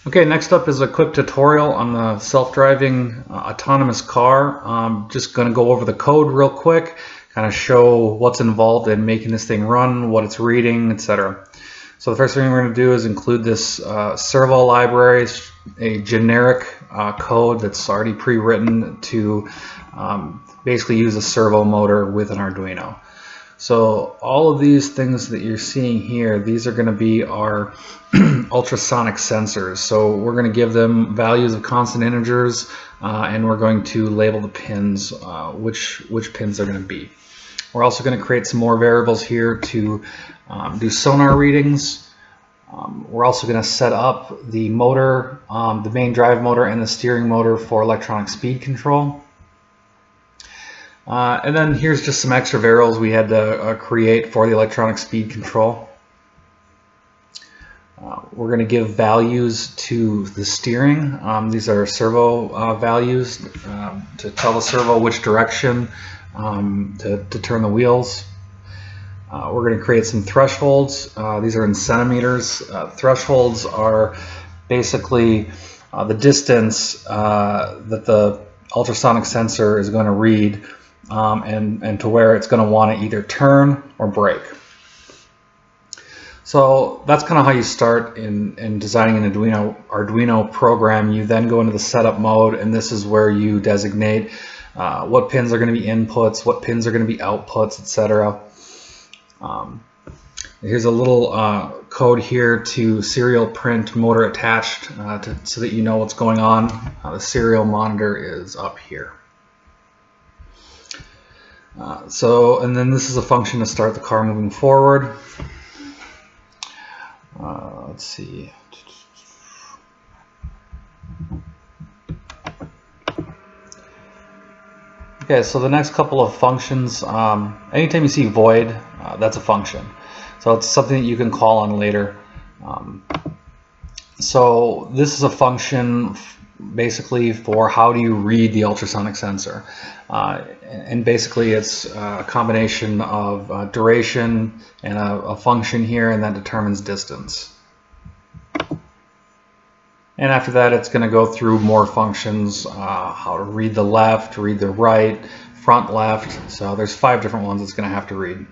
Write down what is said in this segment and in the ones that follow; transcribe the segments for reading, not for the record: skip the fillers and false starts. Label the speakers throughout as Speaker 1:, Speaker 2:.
Speaker 1: Okay, next up is a quick tutorial on the self-driving autonomous car. I'm just going to go over the code real quick, kind of show what's involved in making this thing run, what it's reading, etc. So the first thing we're going to do is include this servo library, a generic code that's already pre-written to basically use a servo motor with an Arduino. So all of these things that you're seeing here, these are going to be our ultrasonic sensors. So we're going to give them values of constant integers, and we're going to label the pins, which pins they're going to be. We're also going to create some more variables here to do sonar readings. We're also going to set up the motor, the main drive motor and the steering motor for electronic speed control. And then here's just some extra variables we had to create for the electronic speed control. We're going to give values to the steering. These are servo values to tell the servo which direction to turn the wheels. We're going to create some thresholds. These are in centimeters. Thresholds are basically the distance that the ultrasonic sensor is going to read and to where it's going to want to either turn or brake. So that's kind of how you start in designing an Arduino program. You then go into the setup mode, and this is where you designate what pins are going to be inputs, what pins are going to be outputs, etc. Here's a little code here to serial print motor attached so that you know what's going on. The serial monitor is up here. And then this is a function to start the car moving forward. Let's see. Okay, so the next couple of functions, anytime you see void, that's a function. So it's something that you can call on later. So this is a function basically for how do you read the ultrasonic sensor. And basically it's a combination of duration and a function here, and that determines distance. And after that it's going to go through more functions, how to read the left, read the right, front left. So there's 5 different ones it's going to have to read.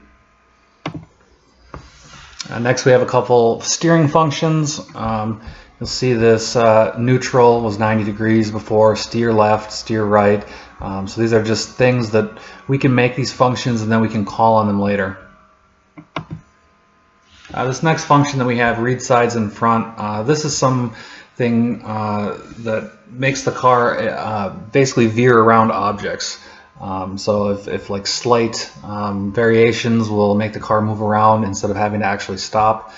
Speaker 1: Next we have a couple steering functions. You'll see this neutral was 90 degrees before, steer left, steer right. So these are just things that we can make these functions and then we can call on them later. This next function that we have, read sides and front, this is something that makes the car basically veer around objects. So if like slight variations will make the car move around instead of having to actually stop.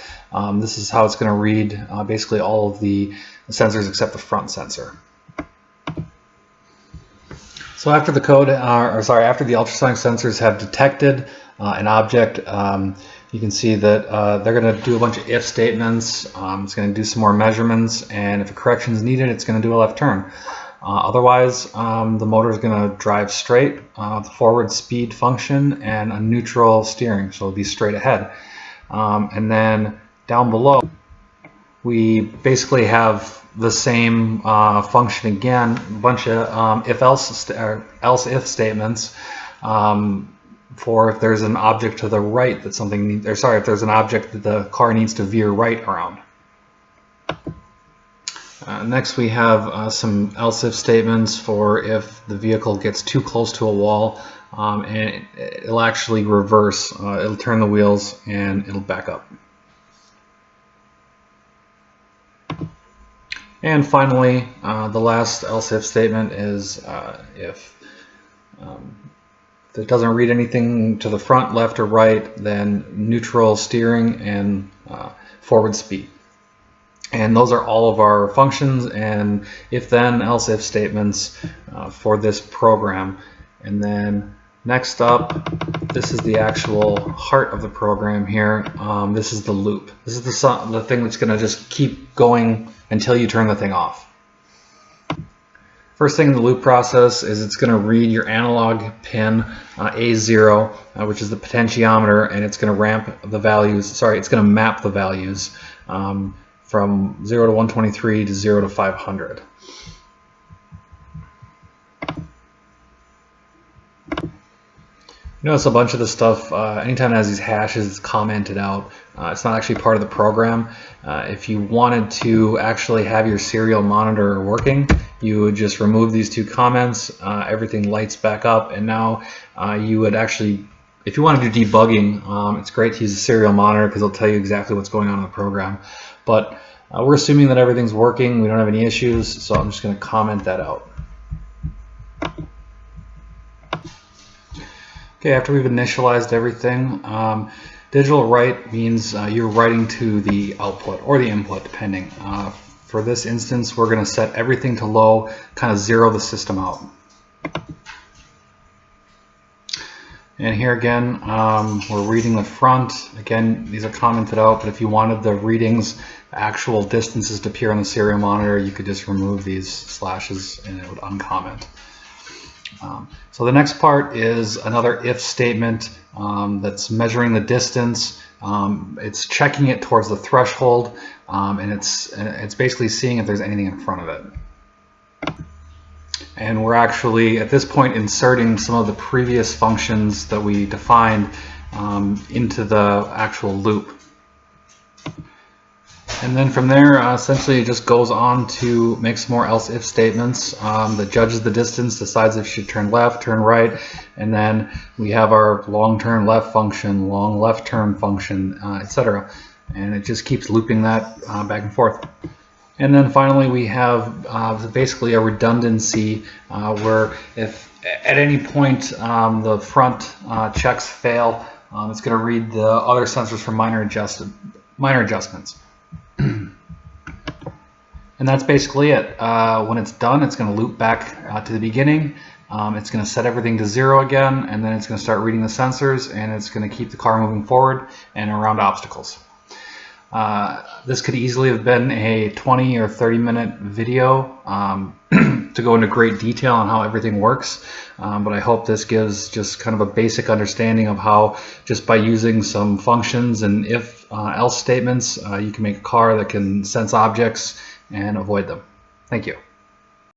Speaker 1: This is how it's going to read basically all of the sensors except the front sensor. So after the code, after the ultrasonic sensors have detected an object, you can see that they're going to do a bunch of if statements. It's going to do some more measurements, and if a correction is needed, it's going to do a left turn. Otherwise, the motor is going to drive straight, the forward speed function, and a neutral steering, so it'll be straight ahead. And then down below, we basically have the same function again, a bunch of else-if statements for if there's an object to the right that something, if there's an object that the car needs to veer right around. Next we have some else-if statements for if the vehicle gets too close to a wall, and it'll actually reverse, it'll turn the wheels and it'll back up. And finally, the last else-if statement is if it doesn't read anything to the front, left, or right, then neutral steering and forward speed. And those are all of our functions and if-then, else-if statements for this program. And then next up, this is the actual heart of the program here. This is the loop. This is the thing that's going to just keep going until you turn the thing off. First thing in the loop process is it's going to read your analog pin A0, which is the potentiometer, and it's going to ramp the values. It's going to map the values from 0 to 123 to 0 to 500. Notice a bunch of the stuff, anytime it has these hashes, it's commented out. It's not actually part of the program. If you wanted to actually have your serial monitor working, you would just remove these two comments, everything lights back up, and now you would actually, if you want to do debugging, it's great to use a serial monitor because it'll tell you exactly what's going on in the program. But we're assuming that everything's working, we don't have any issues, so I'm just going to comment that out. Okay, after we've initialized everything, digital write means you're writing to the output or the input, depending. For this instance, we're going to set everything to low, kind of zero the system out. And here again, we're reading the front. Again, these are commented out, but if you wanted the readings, actual distances to appear on the serial monitor, you could just remove these slashes and it would uncomment. So the next part is another if statement that's measuring the distance. It's checking it towards the threshold, and it's basically seeing if there's anything in front of it. And we're actually at this point inserting some of the previous functions that we defined into the actual loop. And then from there, essentially it just goes on to make some more else if statements that judges the distance, decides if you should turn left, turn right, and then we have our long turn left function, long left turn function, etc. And it just keeps looping that back and forth. And then finally we have basically a redundancy where if at any point the front checks fail, it's going to read the other sensors for minor adjustments. And that's basically it. When it's done, it's going to loop back to the beginning. It's going to set everything to 0 again, and then it's going to start reading the sensors, and it's going to keep the car moving forward and around obstacles. This could easily have been a 20 or 30-minute video to go into great detail on how everything works, but I hope this gives just kind of a basic understanding of how just by using some functions and if else statements you can make a car that can sense objects and avoid them. Thank you.